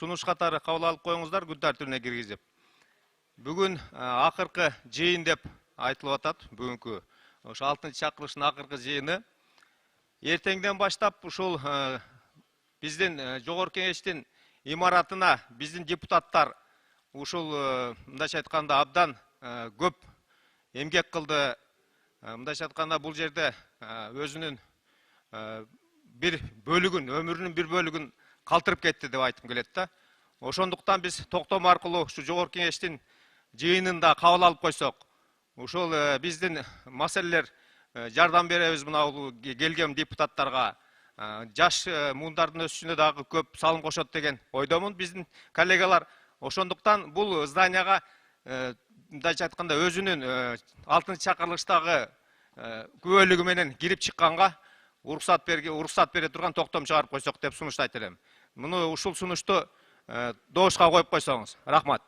сунуш катары кабыл алып коюңуздар күн тартибине киргизип. Бүгүн акыркы жыйын деп айтылып атат. Бүгүнкү ошо 6-чакырылыштын акыркы жыйыны. Эртеңден баштап ушул биздин жогорку кеңештин имаратына биздин депутаттар ушул мындайча айтканда абдан көп эмгек кылды. Мындайча айтканда бул жерде өзүнүн бир бөлүгүн, өмүрүнүн бир бөлүгүн калтырып кетти деп айтым келет да. Ошондуктан биз токтом аркылуу ушу жогорку кеңештин жыйынында кабыл алып койсок, ушул биздин маселелер жардам беребиз мына келген депутаттарга. Жаш муундардын өсүшүнө дагы көп салым кошот деген ойдомун биздин коллегалар. Ошондуктан бул зданияга мындайча айтканда өзүнүн 6-чакырылыштагы күбөлүгү менен кирип чыкканга уруксат бере турган токтом чыгарып койсок деп сунуштайт элем. Муну ушул сунушту добушка коюп койсоңуз. Рахмат.